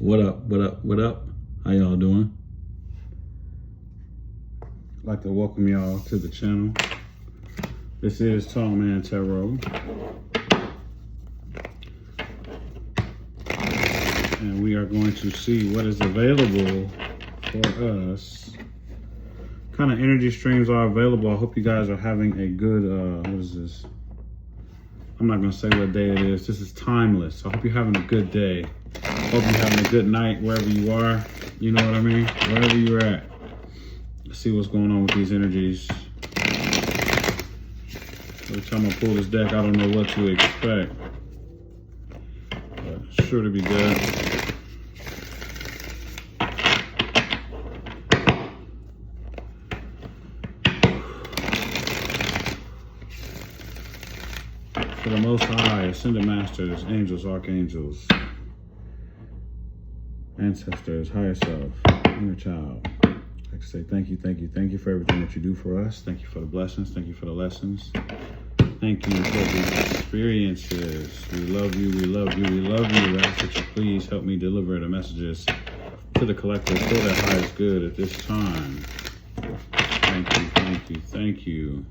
What up, what up, what up? How y'all doing? I'd like to welcome y'all to the channel. This is Tall Man Tarot. And we are going to see what is available for us. What kind of energy streams are available? I hope you guys are having a good, what is this? I'm not going to say what day it is. This is timeless. I hope you're having a good day. Hope you're having a good night wherever you are. You know what I mean? Wherever you're at. Let's see what's going on with these energies. Every time I pull this deck, I don't know what to expect. But it's sure to be good. For the Most High, Ascended Masters, Angels, Archangels, Ancestors, Higher Self, Inner Child. I'd like to say thank you, thank you, thank you for everything that you do for us. Thank you for the blessings. Thank you for the lessons. Thank you for the experiences. We love you, we love you, we love you. I ask that you please help me deliver the messages to the collective for their highest good at this time. Thank you, thank you, thank you.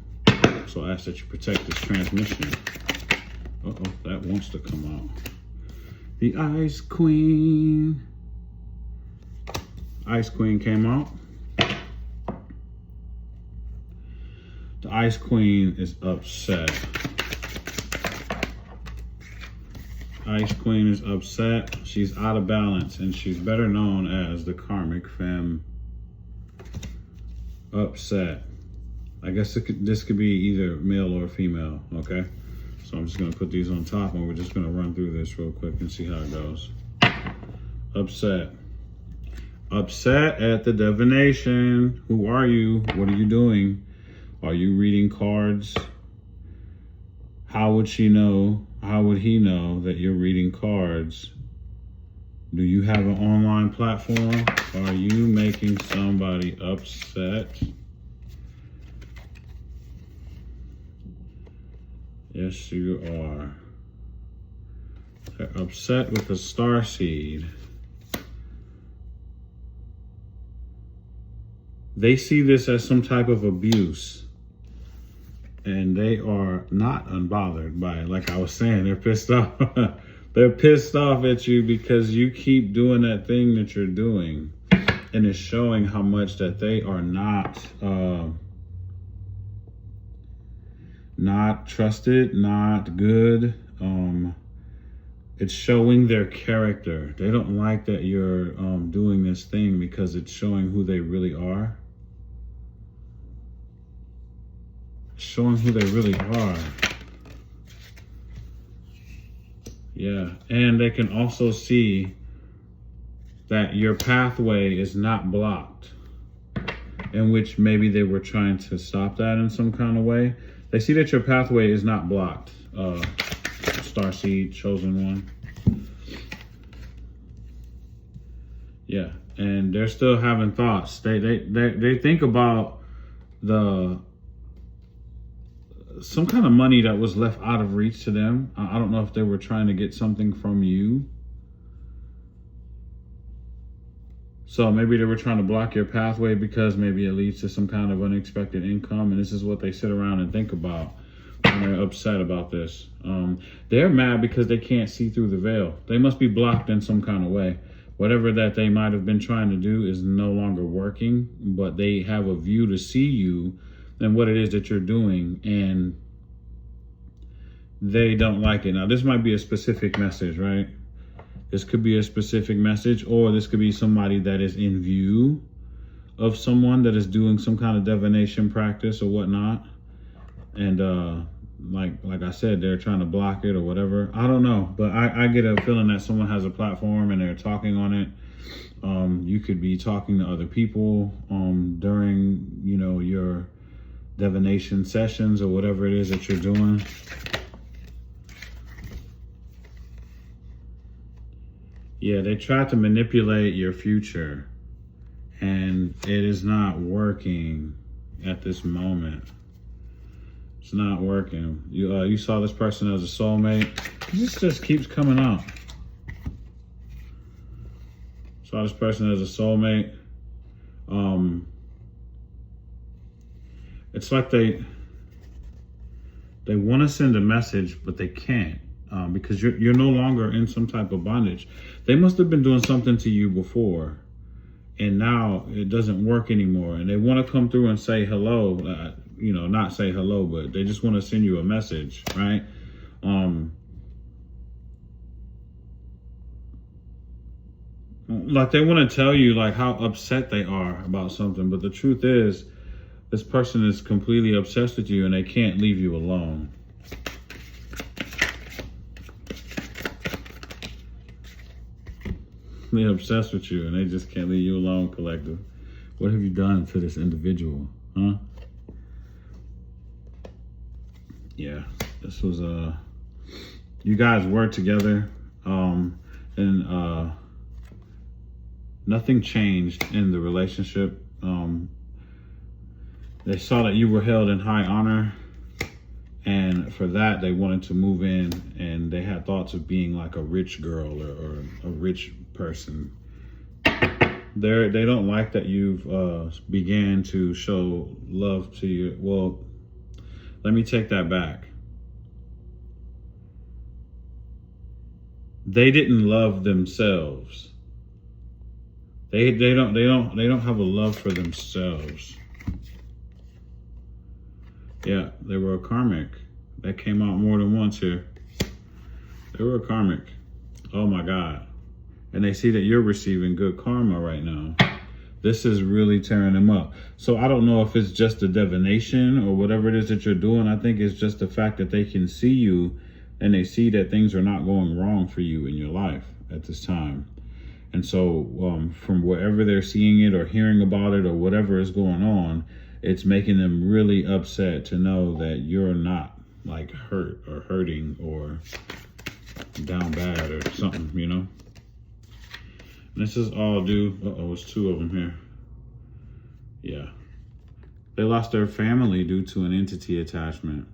So I ask that you protect this transmission. Uh-oh, that wants to come out. The Ice Queen. Ice Queen came out. The Ice Queen is upset. Ice Queen is upset. She's out of balance, and she's better known as the Karmic Femme. Upset. I guess this could be either male or female, okay? So I'm just gonna put these on top, and we're just gonna run through this real quick and see how it goes. Upset. Upset at the divination. Who are you? What are you doing? Are you reading cards? How would she know? How would he know that you're reading cards? Do you have an online platform? Are you making somebody upset? Yes, you are. They're upset with the starseed. They see this as some type of abuse. And they are not unbothered by it. Like I was saying, they're pissed off. They're pissed off at you because you keep doing that thing that you're doing. And it's showing how much that they are not trusted, not good. It's showing their character. They don't like that you're doing this thing because it's showing who they really are. Showing who they really are. Yeah, and they can also see that your pathway is not blocked, in which maybe they were trying to stop that in some kind of way. They see that your pathway is not blocked. Starseed, chosen one. Yeah, and they're still having thoughts. They think about some kind of money that was left out of reach to them. I don't know if they were trying to get something from you. So maybe they were trying to block your pathway because maybe it leads to some kind of unexpected income. And this is what they sit around and think about. And they're upset about this. They're mad because they can't see through the veil. They must be blocked in some kind of way. Whatever that they might have been trying to do is no longer working, but they have a view to see you and what it is that you're doing, and they don't like it. Now, this might be a specific message, right? This could be a specific message, or this could be somebody that is in view of someone that is doing some kind of divination practice or whatnot. And like I said, they're trying to block it or whatever. I don't know, but I get a feeling that someone has a platform and they're talking on it. You could be talking to other people during, your divination sessions or whatever it is that you're doing. Yeah, they try to manipulate your future, and it is not working at this moment. It's not working. You saw this person as a soulmate. This just keeps coming up. Saw this person as a soulmate. It's like they want to send a message, but they can't because you're no longer in some type of bondage. They must have been doing something to you before, and now it doesn't work anymore. And they want to come through and say hello, not say hello, but they just want to send you a message, right? Like they want to tell you like how upset they are about something, but the truth is, this person is completely obsessed with you and they can't leave you alone. They're obsessed with you and they just can't leave you alone, collective. What have you done to this individual, huh? Yeah, this was you guys worked together, and nothing changed in the relationship. They saw that you were held in high honor, and for that they wanted to move in, and they had thoughts of being like a rich girl or a rich person. They don't like that you've began to show love to you. Well, let me take that back. They didn't love themselves. They don't have a love for themselves. Yeah, they were a karmic. That came out more than once here. They were a karmic. Oh my God. And they see that you're receiving good karma right now. This is really tearing them up. So I don't know if it's just a divination or whatever it is that you're doing. I think it's just the fact that they can see you and they see that things are not going wrong for you in your life at this time. And so from wherever they're seeing it or hearing about it or whatever is going on, it's making them really upset to know that you're not like hurt or hurting or down bad or something, you know? And this is all due, it's two of them here. Yeah. They lost their family due to an entity attachment.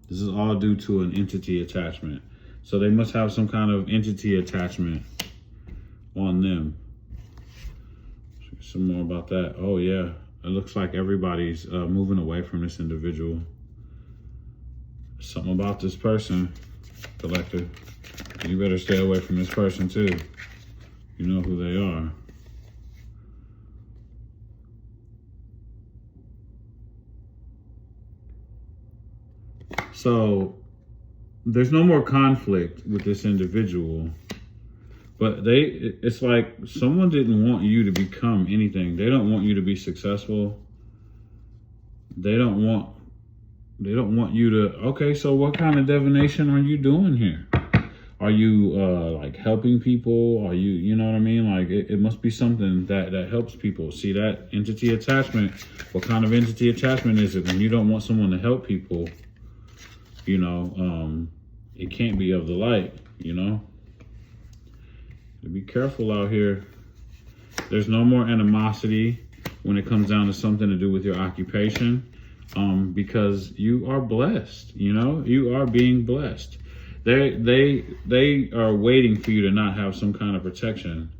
This is all due to an entity attachment. So they must have some kind of entity attachment on them. Some more about that. Oh yeah. It looks like everybody's moving away from this individual. Something about this person, collective. You better stay away from this person too. You know who they are. So there's no more conflict with this individual, but it's like someone didn't want you to become anything. They don't want you to be successful. They don't want you to, okay, so what kind of divination are you doing here? Are you like helping people? Are you know what I mean? Like it must be something that helps people. See that entity attachment? What kind of entity attachment is it when you don't want someone to help people? You know, it can't be of the light, you know? Be careful out here. There's no more animosity when it comes down to something to do with your occupation, because you are blessed, you know? You are being blessed. They are waiting for you to not have some kind of protection,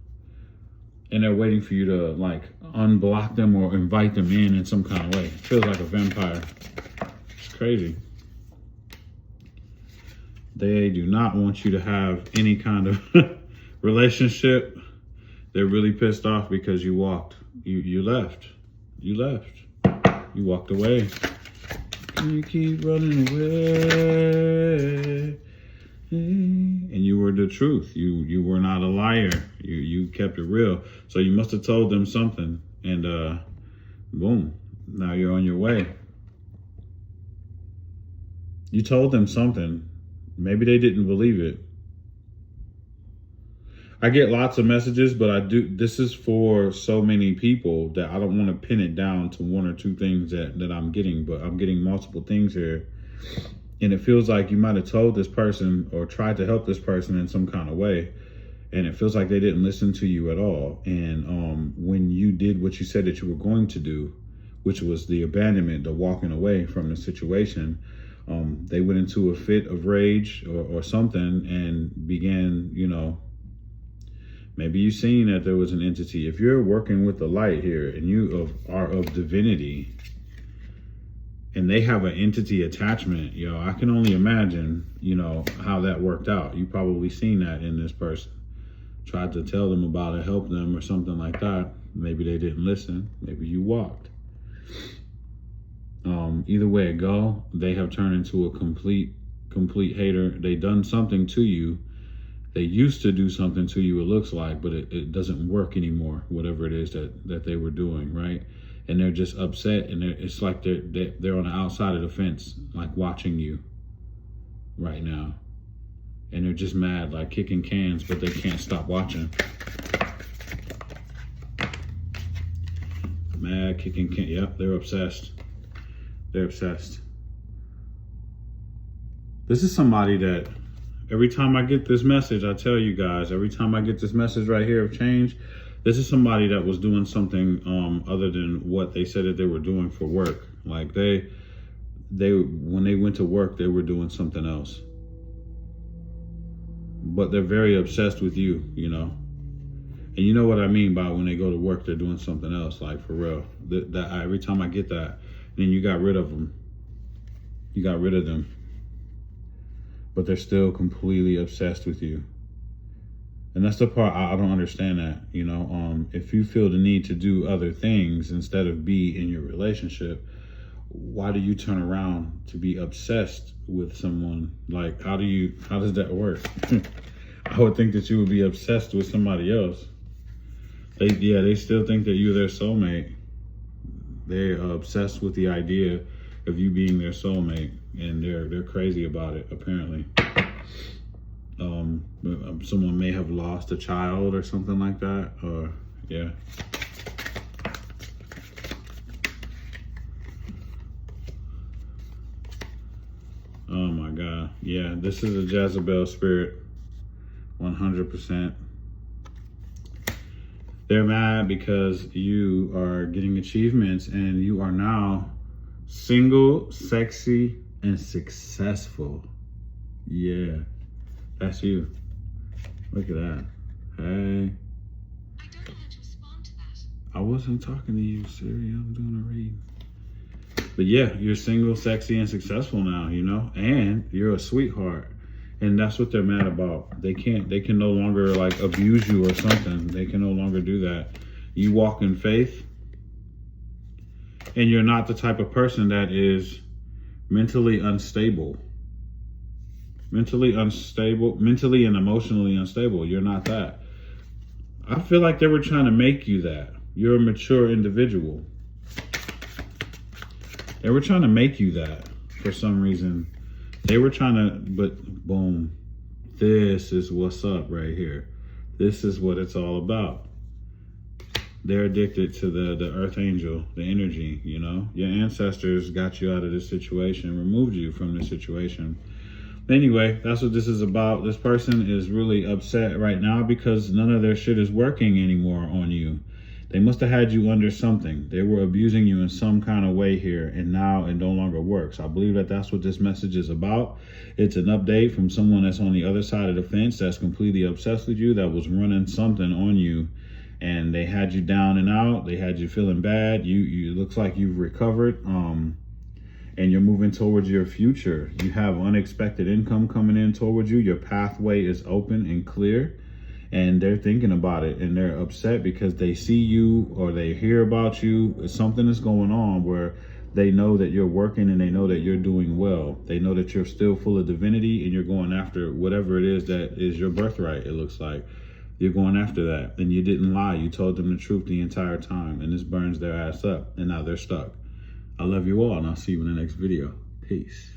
and they're waiting for you to like unblock them or invite them in some kind of way. It feels like a vampire. It's crazy. They do not want you to have any kind of relationship. They're really pissed off because you walked. You left. You left. You walked away. You keep running away. And you were the truth. You were not a liar. You kept it real. So you must have told them something, and boom, now you're on your way. You told them something. Maybe they didn't believe it. I get lots of messages, but this is for so many people that I don't want to pin it down to one or two things that I'm getting, but I'm getting multiple things here. And it feels like you might have told this person or tried to help this person in some kind of way, and it feels like they didn't listen to you at all. And when you did what you said that you were going to do, which was the abandonment, the walking away from the situation, they went into a fit of rage or something and began, Maybe you've seen that there was an entity. If you're working with the light here and you are of divinity and they have an entity attachment, I can only imagine, how that worked out. You probably seen that in this person. Tried to tell them about it, help them or something like that. Maybe they didn't listen. Maybe you walked. Either way it go, they have turned into a complete hater. They done something to you. They used to do something to you, it looks like, but it doesn't work anymore, whatever it is that they were doing, right? And they're just upset, and it's like they're on the outside of the fence, like watching you right now. And they're just mad, like kicking cans, but they can't stop watching. Mad, kicking cans. Yep, they're obsessed. They're obsessed. This is somebody that every time I get this message, I tell you guys, every time I get this message right here of change, this is somebody that was doing something other than what they said that they were doing for work. Like they when they went to work, they were doing something else. But they're very obsessed with you, And you know what I mean by when they go to work, they're doing something else, like for real. Every time I get that, then you got rid of them. You got rid of them. But they're still completely obsessed with you. And that's the part I don't understand that, if you feel the need to do other things instead of be in your relationship, why do you turn around to be obsessed with someone? Like, how does that work? I would think that you would be obsessed with somebody else. They still think that you're their soulmate. They're obsessed with the idea of you being their soulmate, and they're crazy about it, apparently. Someone may have lost a child or something like that, or yeah. Oh my God. Yeah, this is a Jezebel spirit, 100%. They're mad because you are getting achievements and you are now single, sexy, and successful. Yeah, that's you. Look at that. Hey. I don't know how to respond to that. I wasn't talking to you, Siri. I'm doing a read. But yeah, you're single, sexy, and successful now, and you're a sweetheart. And that's what they're mad about. They can no longer like abuse you or something. They can no longer do that. You walk in faith, and you're not the type of person that is mentally unstable. Mentally and emotionally unstable. You're not that. I feel like they were trying to make you that. You're a mature individual. They were trying to make you that for some reason. They were trying to, but boom, this is what's up right here. This is what it's all about. They're addicted to the earth angel, the energy, Your ancestors got you out of this situation, removed you from this situation. Anyway, that's what this is about. This person is really upset right now because none of their shit is working anymore on you. They must have had you under something. They were abusing you in some kind of way here, and now it no longer works. I believe that that's what this message is about. It's an update from someone that's on the other side of the fence that's completely obsessed with you, that was running something on you, and they had you down and out. They had you feeling bad. You looks like you've recovered, and you're moving towards your future. You have unexpected income coming in towards you. Your pathway is open and clear. And they're thinking about it, and they're upset because they see you or they hear about you. Something is going on where they know that you're working and they know that you're doing well. They know that you're still full of divinity and you're going after whatever it is that is your birthright, it looks like. You're going after that, and you didn't lie. You told them the truth the entire time, and this burns their ass up, and now they're stuck. I love you all, and I'll see you in the next video. Peace.